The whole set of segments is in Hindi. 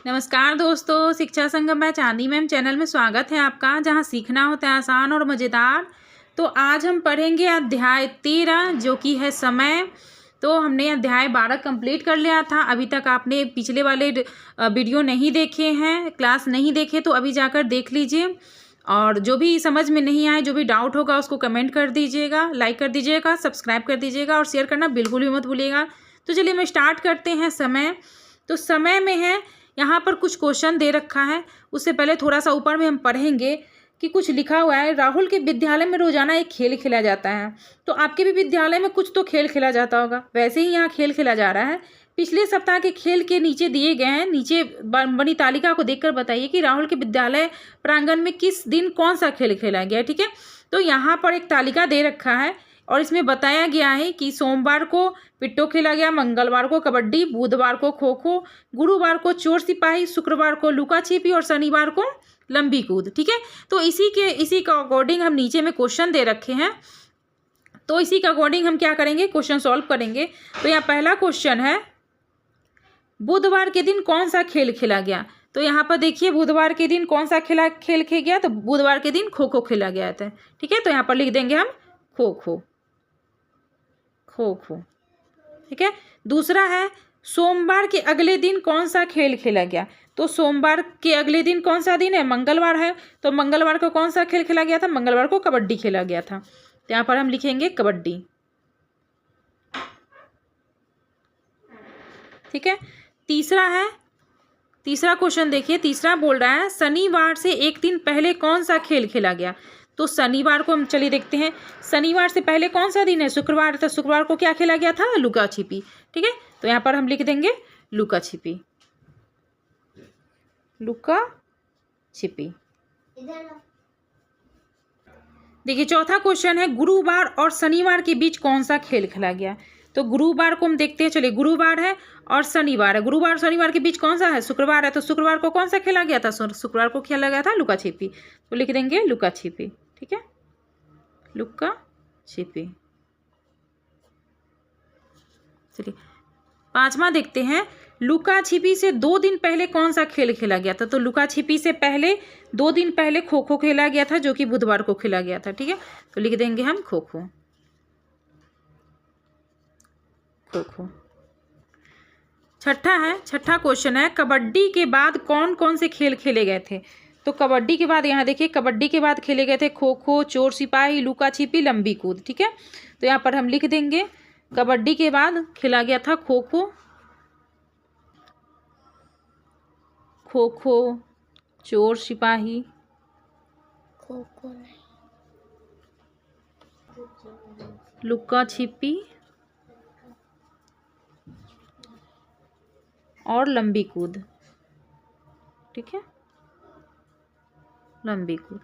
नमस्कार दोस्तों, शिक्षा संगम बाय चांदी मैम चैनल में स्वागत है आपका, जहां सीखना होता है आसान और मज़ेदार। तो आज हम पढ़ेंगे अध्याय 13 जो कि है समय। तो हमने अध्याय 12 कंप्लीट कर लिया था। अभी तक आपने पिछले वाले वीडियो नहीं देखे हैं, क्लास नहीं देखे, तो अभी जाकर देख लीजिए। और जो भी समझ में नहीं आए, जो भी डाउट होगा उसको कमेंट कर दीजिएगा, लाइक कर दीजिएगा, सब्सक्राइब कर दीजिएगा और शेयर करना बिल्कुल भी मत भूलिएगा। तो चलिए हम स्टार्ट करते हैं। समय, तो समय में है यहाँ पर कुछ क्वेश्चन दे रखा है। उससे पहले थोड़ा सा ऊपर में हम पढ़ेंगे कि कुछ लिखा हुआ है, राहुल के विद्यालय में रोजाना एक खेल खेला जाता है। तो आपके भी विद्यालय में कुछ तो खेल खेला जाता होगा, वैसे ही यहाँ खेल खेला जा रहा है। पिछले सप्ताह के खेल के नीचे दिए गए हैं, नीचे बनी तालिका को देखकर बताइए कि राहुल के विद्यालय प्रांगण में किस दिन कौन सा खेल खेला गया। ठीक है, तो यहाँ पर एक तालिका दे रखा है और इसमें बताया गया है कि सोमवार को पिट्टो खेला गया, मंगलवार को कबड्डी, बुधवार को खो खो, गुरुवार को चोर सिपाही, शुक्रवार को लुका छिपी और शनिवार को लंबी कूद। ठीक है, तो इसी का अकॉर्डिंग हम नीचे में क्वेश्चन दे रखे हैं। तो इसी के अकॉर्डिंग हम क्या करेंगे, क्वेश्चन सॉल्व करेंगे। तो यहाँ पहला क्वेश्चन है, बुधवार के दिन कौन सा खेल खेला गया। तो यहाँ पर देखिए बुधवार के दिन कौन सा खेल खेला गया, तो बुधवार के दिन खो खो खेला गया था। ठीक है, तो यहाँ पर लिख देंगे हम खो खो, खो खो। ठीक है, दूसरा है, सोमवार के अगले दिन कौन सा खेल खेला गया। तो सोमवार के अगले दिन कौन सा दिन है, मंगलवार है। तो मंगलवार को कौन सा खेल खेला गया था, मंगलवार को कबड्डी खेला गया था। तो यहाँ पर हम लिखेंगे कबड्डी। ठीक है, तीसरा है, तीसरा क्वेश्चन देखिए, तीसरा बोल रहा है शनिवार से एक दिन पहले कौन सा खेल खेला गया। तो शनिवार को हम चलिए देखते हैं, शनिवार से पहले कौन सा दिन है, शुक्रवार। तो शुक्रवार को क्या खेला गया था, लुका छिपी। ठीक है, तो यहाँ पर हम लिख देंगे लुका छिपी, लुका छिपी। देखिए चौथा क्वेश्चन है, गुरुवार और शनिवार के बीच कौन सा खेल खेला गया। तो गुरुवार को हम देखते हैं, चलिए गुरुवार है और शनिवार है, गुरुवार और शनिवार के बीच कौन सा है, शुक्रवार है। तो शुक्रवार को कौन सा खेला गया था, शुक्रवार को खेला गया था लुका छिपी। तो लिख देंगे लुका छिपी। ठीक है, लुका छिपी। चलिए पांचवा देखते हैं, लुका छिपी से 2 दिन पहले कौन सा खेल खेला गया था। तो लुका छिपी से पहले 2 दिन पहले खो खो खेला गया था, जो कि बुधवार को खेला गया था। ठीक है, तो लिख देंगे हम खो खो, खो खो। छठा है, छठा क्वेश्चन है, कबड्डी के बाद कौन कौन से खेल खेले गए थे। तो कबड्डी के बाद यहाँ देखिए, कबड्डी के बाद खेले गए थे खो खो, चोर सिपाही, लुका छिपी, लंबी कूद। ठीक है, तो यहाँ पर हम लिख देंगे कबड्डी के बाद खेला गया था खो खो, खो खो, चोर सिपाही, खो खो नहीं, लुका छिपी और लंबी कूद। ठीक है, लंबी कूद।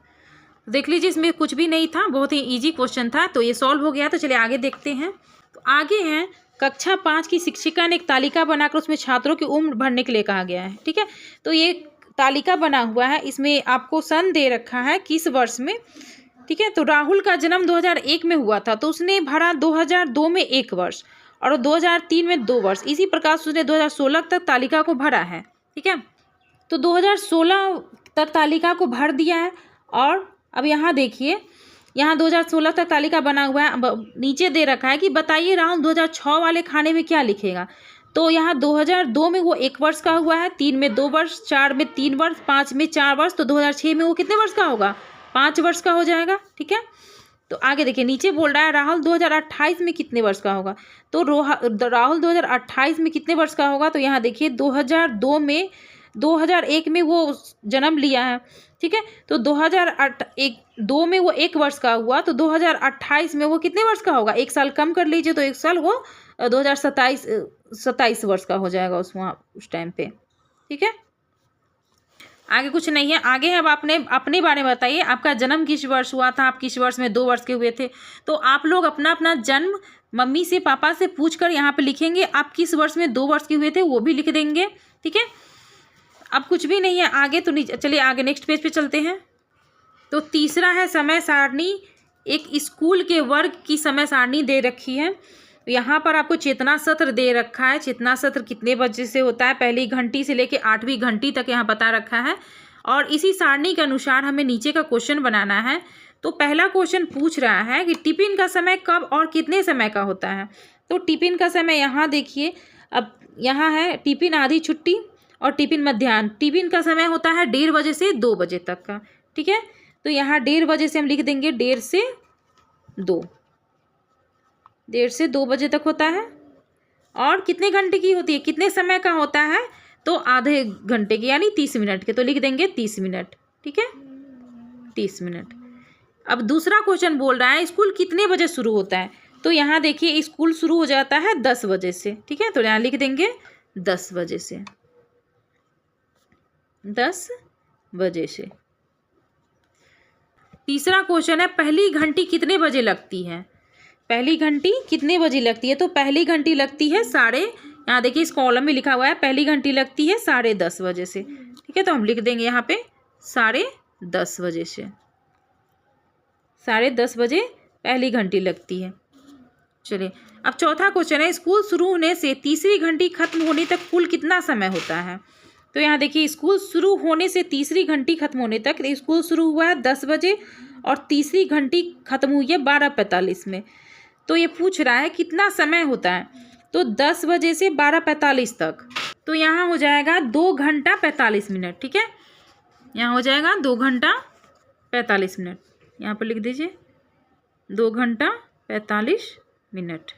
देख लीजिए इसमें कुछ भी नहीं था, बहुत ही इजी क्वेश्चन था, तो ये सॉल्व हो गया। तो चलिए आगे देखते हैं। तो आगे हैं, कक्षा 5 की शिक्षिका ने एक तालिका बनाकर उसमें छात्रों की उम्र भरने के लिए कहा गया है। ठीक है, तो ये तालिका बना हुआ है, इसमें आपको सन दे रखा है किस वर्ष में। ठीक है, तो राहुल का जन्म 2001 में हुआ था, तो उसने भरा 2002 में 1 वर्ष और 2003 में 2 वर्ष। इसी प्रकार से उसने 2016 तक तालिका को भरा है। ठीक है, तो 2016 तक तालिका को भर दिया है। और अब यहाँ देखिए, यहाँ 2016 तक तालिका बना हुआ है। नीचे दे रखा है कि बताइए राहुल 2006 वाले खाने में क्या लिखेगा। तो यहाँ 2002 में वो 1 वर्ष का हुआ है, 3 में 2 वर्ष, 4 में 3 वर्ष, 5 में 4 वर्ष। तो 2006 में वो कितने वर्ष का होगा, 5 वर्ष का हो जाएगा। ठीक है, तो आगे देखिए, नीचे बोल रहा है राहुल 2028 में कितने वर्ष का होगा। तो राहुल 2028 में कितने वर्ष का होगा। तो यहाँ देखिए 2001 में वो जन्म लिया है। ठीक है, तो 2002 में वो 1 वर्ष का हुआ, तो 2028 में वो कितने वर्ष का होगा, 1 साल कम कर लीजिए, तो 1 साल वो 27 वर्ष का हो जाएगा उस टाइम पे। ठीक है, आगे कुछ नहीं है। आगे अब आपने अपने बारे में बताइए, आपका जन्म किस वर्ष हुआ था, आप किस वर्ष में 2 वर्ष के हुए थे। तो आप लोग अपना अपना जन्म मम्मी से पापा से पूछकर यहाँ पे लिखेंगे, आप किस वर्ष में 2 वर्ष के हुए थे वो भी लिख देंगे। ठीक है, अब कुछ भी नहीं है आगे, तो नहीं। चलिए आगे नेक्स्ट पेज पे चलते हैं। तो तीसरा है समय सारणी, एक स्कूल के वर्ग की समय सारणी दे रखी है। तो यहाँ पर आपको चेतना सत्र दे रखा है। चेतना सत्र कितने बजे से होता है, पहली घंटी से लेके 8वीं घंटी तक यहाँ बता रखा है। और इसी सारणी के अनुसार हमें नीचे का क्वेश्चन बनाना है। तो पहला क्वेश्चन पूछ रहा है कि टिफिन का समय कब और कितने समय का होता है। तो टिफिन का समय यहाँ देखिए, अब यहाँ है टिफिन आधी छुट्टी और टिफिन मध्याह्न। टिफिन का समय होता है 1:30 बजे से 2 बजे तक का, ठीक है। तो यहाँ 1:30 बजे से हम लिख देंगे 1:30 से 2, 1:30 से 2 बजे तक होता है। और कितने घंटे की होती है, कितने समय का होता है, तो आधे घंटे की यानी 30 मिनट के, तो लिख देंगे 30 मिनट, ठीक है, 30 मिनट। अब दूसरा क्वेश्चन बोल रहा है स्कूल कितने बजे शुरू होता है। तो यहाँ देखिए स्कूल शुरू हो जाता है 10 बजे से, ठीक है, तो यहाँ लिख देंगे 10 बजे से, 10 बजे से। तीसरा क्वेश्चन है पहली घंटी कितने बजे लगती है। पहली घंटी कितने बजे लगती है। तो पहली घंटी लगती है यहाँ देखिए इस कॉलम में लिखा हुआ है पहली घंटी लगती है 10:30 बजे से, ठीक है। तो हम लिख देंगे यहाँ पे 10:30 बजे से, 10:30 बजे पहली घंटी लगती है। चलिए अब चौथा क्वेश्चन है स्कूल शुरू होने से तीसरी घंटी खत्म होने तक कुल कितना समय होता है। तो यहाँ देखिए स्कूल शुरू होने से तीसरी घंटी खत्म होने तक, स्कूल शुरू हुआ है 10 बजे और तीसरी घंटी खत्म हुई है 12:45 में। तो ये पूछ रहा है कितना समय होता है। तो 10 बजे से 12:45 तक, तो यहाँ हो जाएगा 2 घंटा 45 मिनट, ठीक है। यहाँ हो जाएगा 2 घंटा 45 मिनट, यहाँ पर लिख दीजिए 2 घंटा 45 मिनट।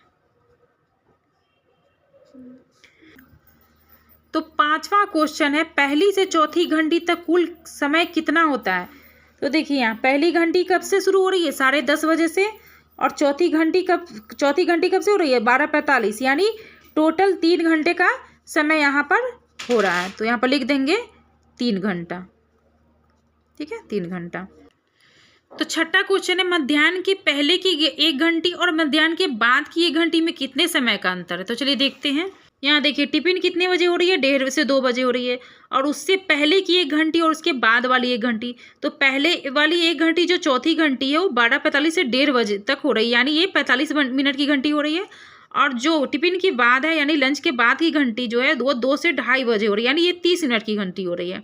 तो पांचवा क्वेश्चन है पहली से चौथी घंटी तक कुल समय कितना होता है। तो देखिए यहाँ पहली घंटी कब से शुरू हो रही है, 10:30 बजे से, और चौथी घंटी कब से हो रही है, 12:45, यानी टोटल 3 घंटे का समय यहाँ पर हो रहा है। तो यहाँ पर लिख देंगे 3 घंटा, ठीक है, 3 घंटा। तो छठा क्वेश्चन है मध्याह्न के पहले की 1 घंटी और मध्याह्न के बाद की 1 घंटी में कितने समय का अंतर है। तो चलिए देखते हैं। यहाँ देखिए टिफिन कितने बजे हो रही है, 1:30 से 2 बजे हो रही है, और उससे पहले की 1 घंटी और उसके बाद वाली 1 घंटी। तो पहले वाली 1 घंटी जो चौथी घंटी है वो 12:45 से 1:30 बजे तक हो रही है, यानी ये 45 मिनट की घंटी हो रही है। और जो टिफिन के बाद है यानी लंच के बाद की घंटी जो है वो 2 से 2:30 बजे हो रही है, यानी ये 30 मिनट की घंटी हो रही है।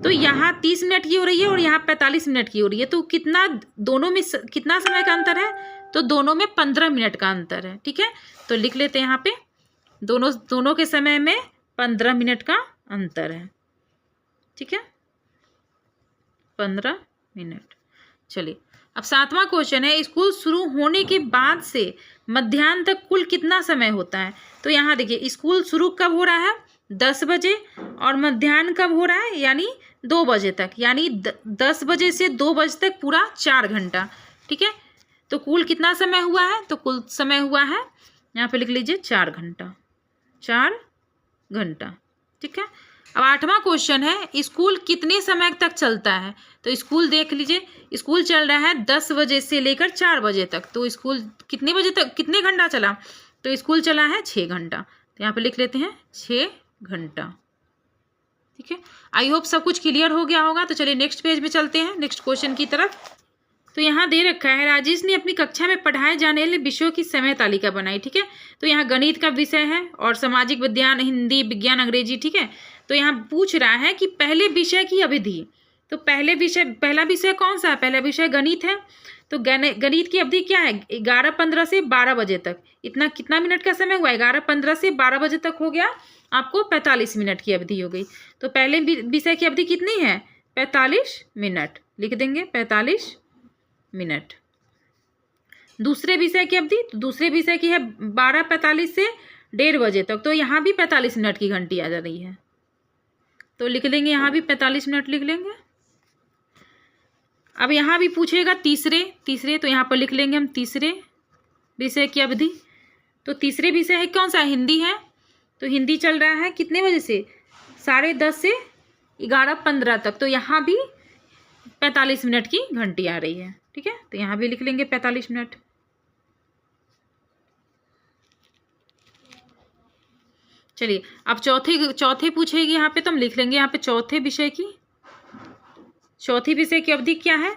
तो यहाँ 30 मिनट की हो रही है और यहाँ 45 मिनट की हो रही है। तो कितना दोनों में कितना समय का अंतर है, तो दोनों में 15 मिनट का अंतर है, ठीक है। तो लिख लेते हैं यहाँ पे दोनों के समय में 15 मिनट का अंतर है, ठीक है, 15 मिनट। चलिए अब 7वां क्वेश्चन है स्कूल शुरू होने के बाद से मध्याह्न तक कुल कितना समय होता है। तो यहाँ देखिए स्कूल शुरू कब हो रहा है, 10 बजे, और मध्याह्न कब हो रहा है, यानी 2 बजे तक, यानी 10 बजे से 2 बजे तक पूरा 4 घंटा, ठीक है। तो कुल कितना समय हुआ है, तो कुल समय हुआ है यहाँ पे लिख लीजिए 4 घंटा, 4 घंटा, ठीक है। अब 8वां क्वेश्चन है स्कूल कितने समय तक चलता है। तो स्कूल देख लीजिए स्कूल चल रहा है 10 बजे से लेकर 4 बजे तक। तो स्कूल कितने बजे तक, कितने घंटा चला, तो स्कूल चला है 6 घंटा। तो यहाँ पे लिख लेते हैं 6 घंटा, ठीक है। आई होप सब कुछ क्लियर हो गया होगा। तो चलिए नेक्स्ट पेज में चलते हैं, नेक्स्ट क्वेश्चन की तरफ। तो यहाँ दे रखा है राजेश ने अपनी कक्षा में पढ़ाए जाने वाले विषयों की समय तालिका बनाई, ठीक है। तो यहाँ गणित का विषय है और सामाजिक विज्ञान, हिंदी, विज्ञान, अंग्रेजी, ठीक है। तो यहाँ पूछ रहा है कि पहले विषय की अवधि। तो पहला विषय कौन सा है, पहला विषय गणित है। तो गणित की अवधि क्या है, 11:15 से 12 बजे तक। इतना कितना मिनट का समय हुआ, 11:15 से 12 बजे तक हो गया, आपको 45 मिनट की अवधि हो गई। तो पहले विषय की अवधि कितनी है, 45 मिनट, लिख देंगे 45 मिनट। दूसरे विषय की अवधि, तो दूसरे विषय की है 12:45 से 1:30 बजे तक। तो यहाँ भी 45 मिनट की घंटी आ जा रही है, तो लिख लेंगे यहाँ भी 45 मिनट लिख लेंगे। अब यहाँ भी पूछेगा तीसरे, तो यहाँ पर लिख लेंगे हम तीसरे विषय की अवधि। तो तीसरे विषय है कौन सा, हिंदी है। तो हिंदी चल रहा है कितने बजे से, 10:30 से 11:15 तक। तो यहाँ भी 45 मिनट की घंटी आ रही है, ठीक है। तो यहाँ भी लिख लेंगे 45 मिनट। चलिए अब चौथे पूछेगी यहाँ पे, तो हम लिख लेंगे यहाँ पे चौथे विषय की अवधि क्या है,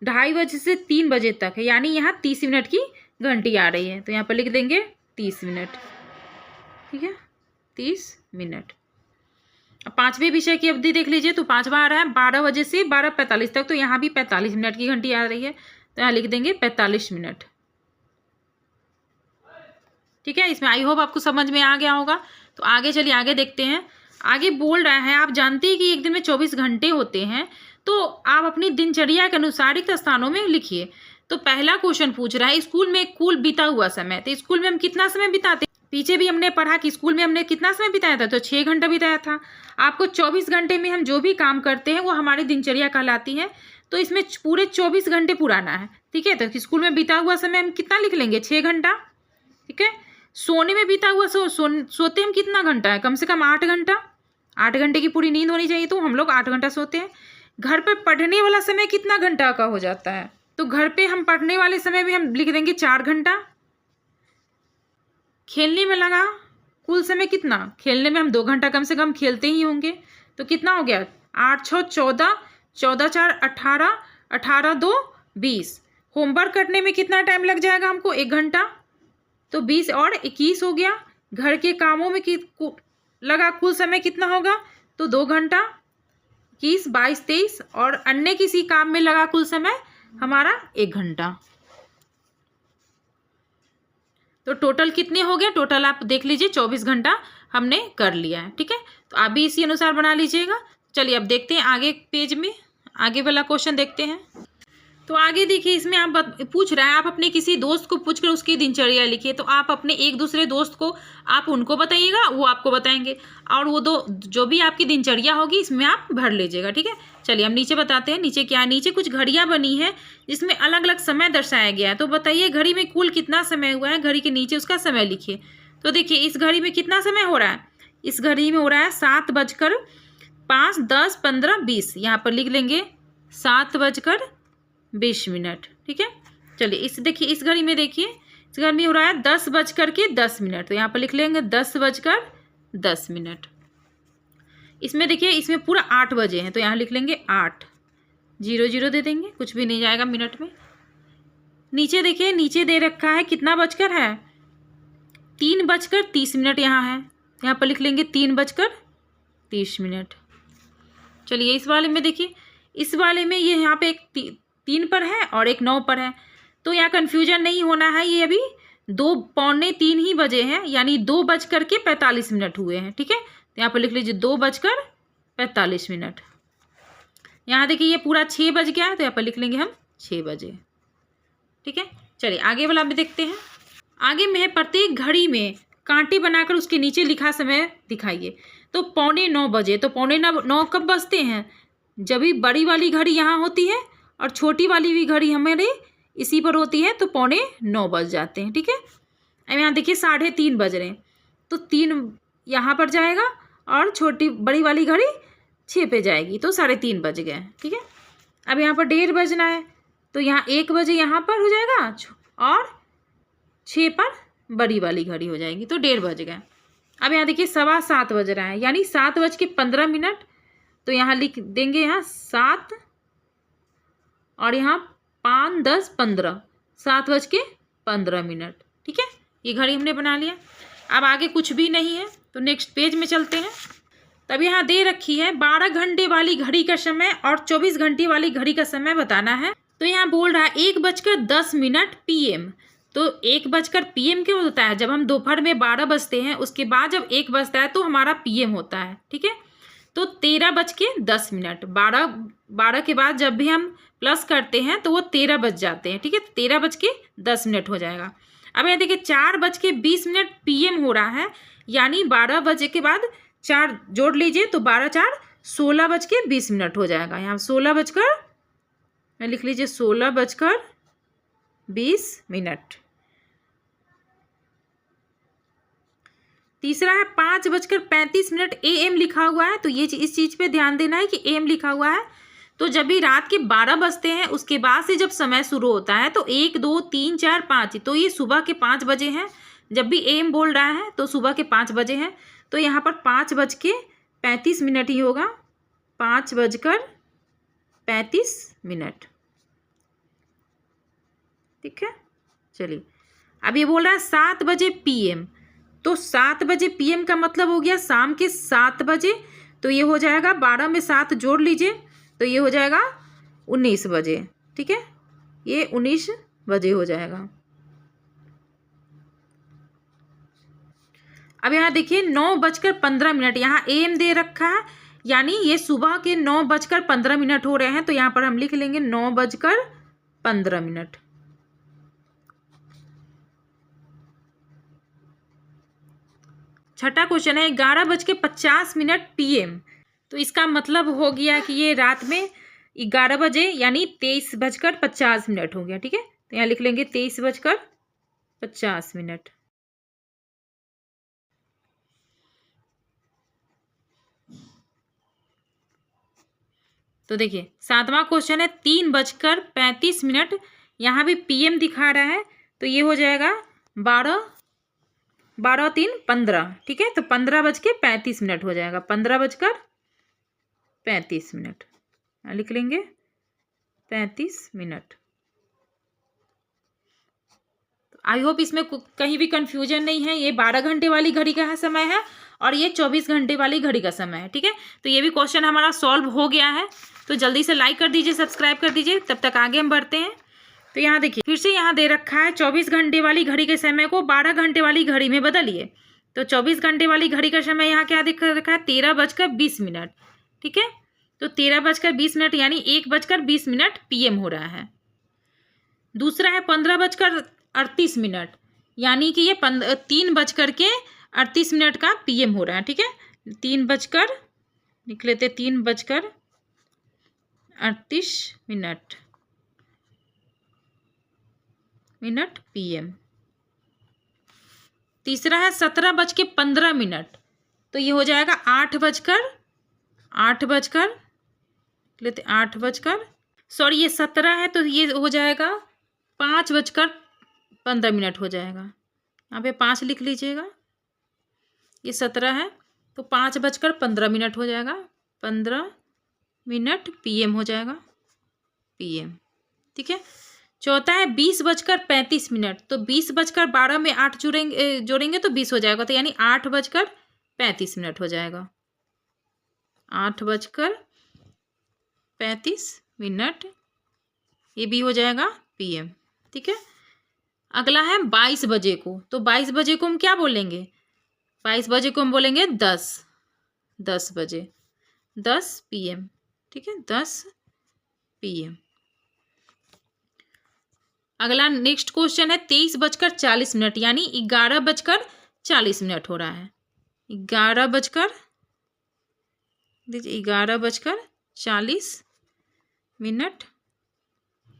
2:30 बजे से 3 बजे तक है, यानी यहाँ 30 मिनट की घंटी आ रही है, तो यहाँ पर लिख देंगे 30 मिनट। ठीक है, 30 मिनट। अब 5वें विषय की अवधि देख लीजिए, तो 5वां आ रहा है 12 बजे से 12:45 तक, तो यहाँ भी 45 मिनट की घंटी आ रही है, तो यहाँ लिख देंगे 45 मिनट। ठीक है, इसमें आई होप आपको समझ में आ गया होगा। तो आगे चलिए, आगे देखते हैं। आगे बोल रहा है, आप जानते हैं कि एक दिन में 24 घंटे होते हैं, तो आप अपनी दिनचर्या के अनुसार रिक्त स्थानों में लिखिए। तो पहला क्वेश्चन पूछ रहा है, स्कूल में कुल बीता हुआ समय। तो स्कूल में हम कितना समय बिताते हैं? पीछे भी हमने पढ़ा कि स्कूल में हमने कितना समय बिताया था, तो 6 घंटा बिताया था। आपको 24 घंटे में हम जो भी काम करते हैं वो हमारी दिनचर्या कहलाती है, तो इसमें पूरे 24 घंटे पुराना है। ठीक है, तो स्कूल में बीता हुआ समय हम कितना लिख लेंगे? 6 घंटा। ठीक है, सोने में बीता हुआ सोते हम कितना घंटा है? कम से कम 8 घंटा। 8 घंटे की पूरी नींद होनी चाहिए, तो हम लोग 8 घंटा सोते हैं। घर पर पढ़ने वाला समय कितना घंटा का हो जाता है? तो घर पे हम पढ़ने वाले समय भी हम लिख देंगे 4 घंटा। खेलने में लगा कुल समय कितना? खेलने में हम 2 घंटा कम से कम खेलते ही होंगे, तो कितना हो गया? 8 6 14, 14 4 18, 18 2 20। होमवर्क करने में कितना टाइम लग जाएगा हमको? 1 घंटा, तो 20 और 21 हो गया। घर के कामों में लगा कुल समय कितना होगा? तो 2 घंटा, 21 22 23, और अन्य किसी काम में लगा कुल समय हमारा 1 घंटा। तो टोटल कितने हो गए? टोटल आप देख लीजिए 24 घंटा हमने कर लिया है। ठीक है, तो आप भी इसी अनुसार बना लीजिएगा। चलिए अब देखते हैं आगे पेज में, आगे वाला क्वेश्चन देखते हैं। तो आगे देखिए, इसमें आप पूछ रहा है, आप अपने किसी दोस्त को पूछकर उसकी दिनचर्या लिखिए। तो आप अपने एक दूसरे दोस्त को आप उनको बताइएगा, वो आपको बताएंगे, और वो जो भी आपकी दिनचर्या होगी इसमें आप भर लीजिएगा। ठीक है, चलिए हम नीचे बताते हैं। नीचे क्या है? नीचे कुछ घड़ियां बनी है जिसमें अलग अलग समय दर्शाया गया है। तो बताइए घड़ी में कुल कितना समय हुआ है? घड़ी के नीचे उसका समय लिखिए। तो देखिए इस घड़ी में कितना समय हो रहा है? इस घड़ी में हो रहा है 7:05 10 15 20। यहाँ पर लिख लेंगे 7:20। ठीक है, चलिए इस देखिए, इस घड़ी में देखिए, इस घड़ी में हो रहा है 10:10। तो यहाँ पर लिख लेंगे 10:10। इसमें देखिए, इसमें पूरा 8 बजे हैं, तो यहाँ लिख लेंगे 8, 00 दे देंगे, कुछ भी नहीं जाएगा मिनट में। नीचे देखिए, नीचे दे रखा है कितना बजकर है? 3:30 यहाँ है, यहाँ पर लिख लेंगे 3:30। चलिए इस वाले में देखिए, इस वाले में ये यहाँ पे एक 3 पर है और एक 9 पर है, तो यहाँ कन्फ्यूजन नहीं होना है। ये अभी 2 पौने 3 ही बजे हैं, यानी 2:45 हुए हैं। ठीक है, तो यहाँ पर लिख लीजिए 2:45। यहाँ देखिए ये पूरा 6 बज गया है, तो यहाँ पर लिख लेंगे हम 6 बजे। ठीक है, चलिए आगे वाला भी देखते हैं। आगे में है, प्रत्येक घड़ी में कांटे बनाकर उसके नीचे लिखा समय दिखाइए। तो 8:45 बजे, तो 8:45 कब बजते हैं? जब भी बड़ी वाली घड़ी यहाँ होती है और छोटी वाली भी घड़ी हमारे इसी पर होती है, तो 8:45 बज जाते हैं। ठीक है, अब यहाँ देखिए 3:30 बज रहे हैं, तो 3 यहाँ पर जाएगा और बड़ी वाली घड़ी 6 पे जाएगी, तो 3:30 बज गए। ठीक है, अब यहाँ पर 1:30 बजना है, तो यहाँ 1 बजे यहाँ पर हो जाएगा और 6 पर बड़ी वाली घड़ी हो जाएगी, तो 1:30 बज गए। अब यहाँ देखिए 7:15 बज रहा है, यानी 7:15, तो यहाँ लिख देंगे यहाँ 7 और यहाँ 5 10 15, 7:15। ठीक है, ये घड़ी हमने बना लिया। अब आगे कुछ भी नहीं है, तो नेक्स्ट पेज में चलते हैं। तब यहाँ दे रखी है 12 घंटे वाली घड़ी का समय और 24 घंटे वाली घड़ी का समय बताना है। तो यहाँ बोल रहा है 1:10 PM। तो 1 PM क्यों होता है? जब हम दोपहर में 12 बजते हैं, उसके बाद जब 1 बजता है तो हमारा PM होता है। ठीक है, तो 13:10। 12 के बाद जब भी हम प्लस करते हैं तो वो 13 बज जाते हैं। ठीक है, 13:10 हो जाएगा। अब यहाँ देखिए 4:20 PM हो रहा है, यानी 12 बजे के बाद 4 जोड़ लीजिए, तो 12 4 16:20 हो जाएगा। यहाँ 16 लिख लीजिए 16:20। तीसरा है 5:35 AM लिखा हुआ है, तो ये इस चीज़ पे ध्यान देना है कि AM लिखा हुआ है। तो जब भी रात के 12 बजते हैं, उसके बाद से जब समय शुरू होता है, तो 1 2 3 4 5, तो ये सुबह के 5 बजे हैं। जब भी AM बोल रहा है तो सुबह के 5 बजे हैं, तो यहाँ पर 5:35 ही होगा, 5:35। ठीक है, चलिए अब ये बोल रहा है 7 बजे PM, तो 7 बजे PM का मतलब हो गया शाम के 7 बजे, तो ये हो जाएगा 12 में 7 जोड़ लीजिए तो ये हो जाएगा 19 बजे। ठीक है, ये 19 बजे हो जाएगा। अब यहाँ देखिए 9:15, यहाँ AM दे रखा है, यानी ये सुबह के 9:15 हो रहे हैं, तो यहाँ पर हम लिख लेंगे 9:15। छठा क्वेश्चन है 11:50 PM, तो इसका मतलब हो गया कि ये रात में 11 बजे यानी 23:50 हो गया। ठीक है, तो यहाँ लिख लेंगे 23:50। तो देखिए 7वां क्वेश्चन है 3:35, यहाँ भी PM दिखा रहा है, तो ये हो जाएगा 12 3 15। ठीक है, तो 15:35 हो जाएगा, 15:35 लिख लेंगे 35। आई होप इसमें कहीं भी कंफ्यूजन नहीं है। ये 12 घंटे वाली घड़ी का समय है और ये 24 घंटे वाली घड़ी का समय है। ठीक है, तो ये भी क्वेश्चन हमारा सॉल्व हो गया है। तो जल्दी से लाइक कर दीजिए, सब्सक्राइब कर दीजिए, तब तक आगे हम बढ़ते हैं। तो यहाँ देखिए फिर से यहाँ दे रखा है 24 घंटे वाली घड़ी के समय को 12 घंटे वाली घड़ी में बदलिए। तो 24 घंटे वाली घड़ी का समय यहाँ क्या दिख रखा है 13:20। ठीक है, तो 13:20 यानी 1:20 PM हो रहा है। दूसरा है 15:38, यानी कि ये 3:38 का PM हो रहा है। ठीक है, 3 लिख लेते 3:38 PM। तीसरा है 17:15, तो ये हो जाएगा 8 सॉरी ये 17 है तो ये हो जाएगा 5:15 हो जाएगा। यहाँ पे 5 लिख लीजिएगा, ये 17 है तो 5:15 हो जाएगा, 15 PM हो जाएगा PM। ठीक है, चौथा है 20:35, तो 20:12 में 8 जोड़ेंगे तो 20 हो जाएगा, तो यानी 8:35 हो जाएगा, 8:35 ये भी हो जाएगा PM। ठीक है, अगला है 22 बजे को, तो 22 बजे को हम क्या बोलेंगे 22 बजे को हम बोलेंगे 10 बजे, 10 PM। ठीक है, 10 PM। अगला नेक्स्ट क्वेश्चन है 23:40, यानी 11:40 हो रहा है, 11:40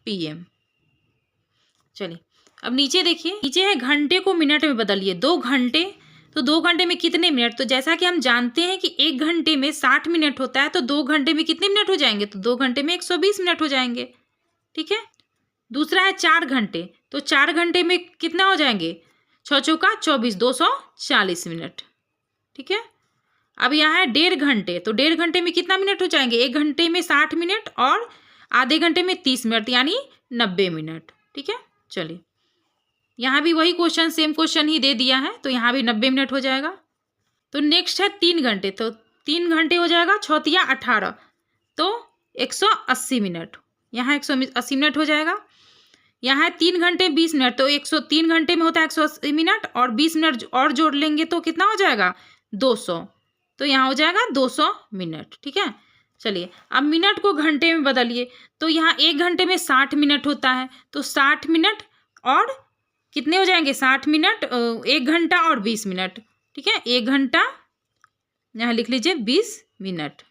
PM। चलिए अब नीचे देखिए, नीचे है घंटे को मिनट में बदलिए। 2 घंटे, तो 2 घंटे में कितने मिनट, तो जैसा कि हम जानते हैं कि 1 घंटे में 60 मिनट होता है, तो 2 घंटे में कितने मिनट हो जाएंगे, तो 2 घंटे में 120 मिनट हो जाएंगे। ठीक है, दूसरा है 4 घंटे, तो 4 घंटे में कितना हो जाएंगे 6 चौका 24, 240 मिनट। ठीक है, अब यहाँ है 1.5 घंटे, तो 1.5 घंटे में कितना मिनट हो जाएंगे 1 घंटे में 60 मिनट और आधे घंटे में 30 मिनट, यानी 90 मिनट। ठीक है, चलिए यहाँ भी वही क्वेश्चन, सेम क्वेश्चन ही दे दिया है, तो यहाँ भी 90 मिनट हो जाएगा। तो नेक्स्ट है 3 घंटे, तो 3 घंटे हो जाएगा 6 × 18, तो 180 मिनट, यहाँ 180 मिनट हो जाएगा। यहाँ है 3 घंटे 20 मिनट, तो 103 घंटे में होता है 180 मिनट और 20 मिनट और जोड़ लेंगे तो कितना हो जाएगा 200, तो यहाँ हो जाएगा 200 मिनट। ठीक है, चलिए अब मिनट को घंटे में बदलिए, तो यहाँ 1 घंटे में 60 मिनट होता है, तो 60 मिनट और कितने हो जाएंगे 60 मिनट 1 घंटा और 20 मिनट। ठीक है, 1 घंटा यहाँ लिख लीजिए 20 मिनट,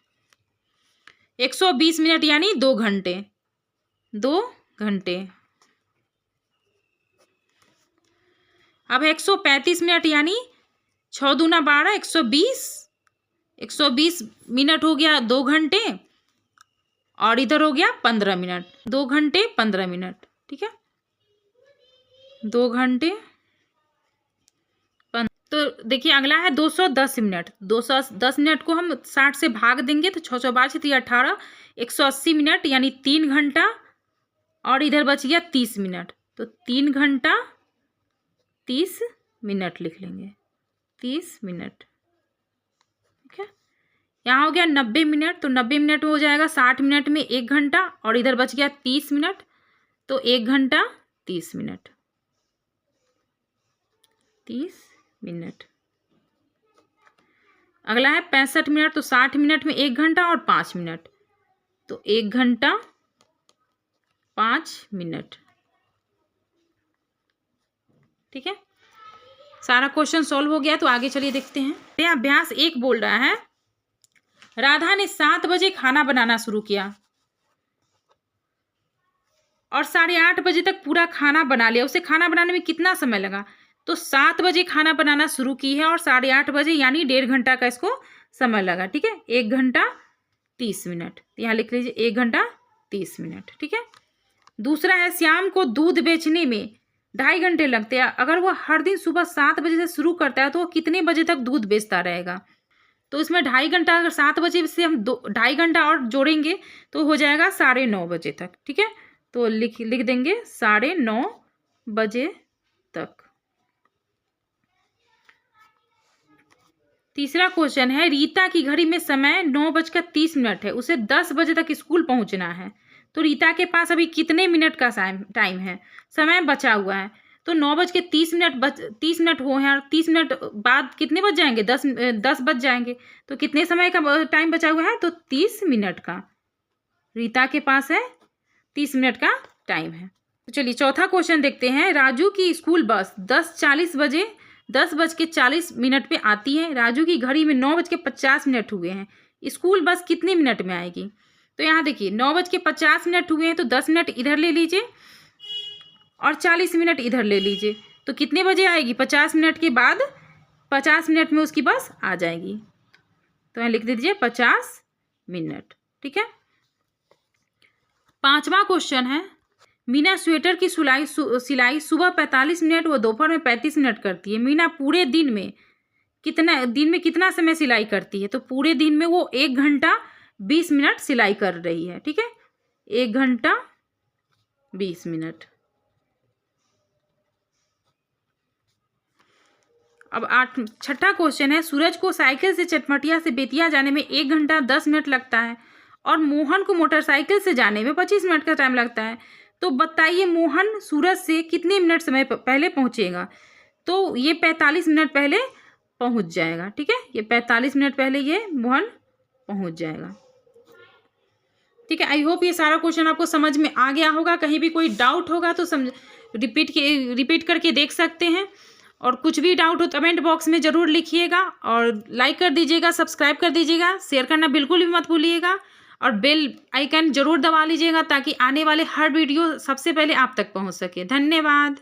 120 मिनट यानी 2 घंटे, 2 घंटे। अब 135 मिनट यानी 6 दूना 12, 120 मिनट हो गया 2 घंटे और इधर हो गया 15 मिनट, 2 घंटे 15 मिनट। ठीक है, 2 घंटे तो देखिए अगला है 210 मिनट, 210 मिनट को हम 60 से भाग देंगे तो 6 12 18, 180 मिनट यानी 3 घंटा और इधर बच गया 30 मिनट, तो 3 घंटा 30 मिनट लिख लेंगे, 30 मिनट। ठीक है, यहाँ हो गया 90 मिनट, तो 90 मिनट हो जाएगा 60 मिनट में 1 घंटा, और इधर बच गया 30 मिनट, तो 1 घंटा 30 मिनट, 30 मिनट। अगला है 65 मिनट, तो 60 मिनट में 1 घंटा और 5 मिनट, तो 1 घंटा 5 मिनट। ठीक है, सारा क्वेश्चन सॉल्व हो गया। तो आगे चलिए देखते हैं। ये अभ्यास 1 बोल रहा है, राधा ने 7 बजे खाना बनाना शुरू किया और 8:30 बजे तक पूरा खाना बना लिया। उसे खाना बनाने में कितना समय लगा? तो 7 बजे खाना बनाना शुरू की है और 8:30 बजे यानी 1.5 घंटा का इसको समय लगा। ठीक है, 1 घंटा 30 मिनट, यहाँ लिख लीजिए 1 घंटा 30 मिनट। ठीक है, दूसरा है, श्याम को दूध बेचने में 2.5 घंटे लगते हैं। अगर वो हर दिन सुबह 7 बजे से शुरू करता है तो वो कितने बजे तक दूध बेचता रहेगा? तो इसमें 2.5 घंटा, अगर 7 बजे से हम 2.5 घंटा और जोड़ेंगे तो हो जाएगा 9:30 बजे तक। ठीक है, तो लिख देंगे 9:30 बजे तक। तीसरा क्वेश्चन है, रीता की घड़ी में समय 9:30 है, उसे 10 बजे तक स्कूल पहुंचना है। तो रीता के पास अभी कितने मिनट का टाइम है, समय बचा हुआ है? तो 9:30 30 मिनट हो हैं और 30 मिनट बाद कितने बज जाएंगे? 10 बज जाएंगे। तो कितने समय का टाइम बचा हुआ है? तो 30 मिनट का रीता के पास है, 30 मिनट का टाइम है। तो चलिए चौथा क्वेश्चन देखते हैं। राजू की स्कूल बस 10:40 पे आती है। राजू की घड़ी में 9:50 हुए हैं। स्कूल बस कितने मिनट में आएगी? तो यहाँ देखिए 9:50 हुए हैं, तो 10 मिनट इधर ले लीजिए और 40 मिनट इधर ले लीजिए, तो कितने बजे आएगी? 50 मिनट के बाद 50 मिनट में उसकी बस आ जाएगी। तो यहाँ लिख दीजिए 50 मिनट। ठीक है, पांचवा क्वेश्चन है, मीना स्वेटर की सिलाई सुबह 45 मिनट व दोपहर में 35 मिनट करती है। मीना पूरे दिन में कितना समय सिलाई करती है? तो पूरे दिन में वो 1 घंटा 20 मिनट सिलाई कर रही है। ठीक है, 1 घंटा 20 मिनट। अब छठा क्वेश्चन है, सूरज को साइकिल से चटमटिया से बेतिया जाने में 1 घंटा 10 मिनट लगता है और मोहन को मोटरसाइकिल से जाने में 25 मिनट का टाइम लगता है। तो बताइए मोहन सूरज से कितने मिनट समय पहले पहुंचेगा? तो ये 45 मिनट पहले पहुंच जाएगा। ठीक है, ये 45 मिनट पहले ये मोहन पहुंच जाएगा। ठीक है, आई होप ये सारा क्वेश्चन आपको समझ में आ गया होगा। कहीं भी कोई डाउट होगा तो रिपीट करके देख सकते हैं, और कुछ भी डाउट हो तो कमेंट बॉक्स में ज़रूर लिखिएगा, और लाइक कर दीजिएगा, सब्सक्राइब कर दीजिएगा, शेयर करना बिल्कुल भी मत भूलिएगा, और बेल आइकन जरूर दबा लीजिएगा ताकि आने वाले हर वीडियो सबसे पहले आप तक पहुंच सके। धन्यवाद।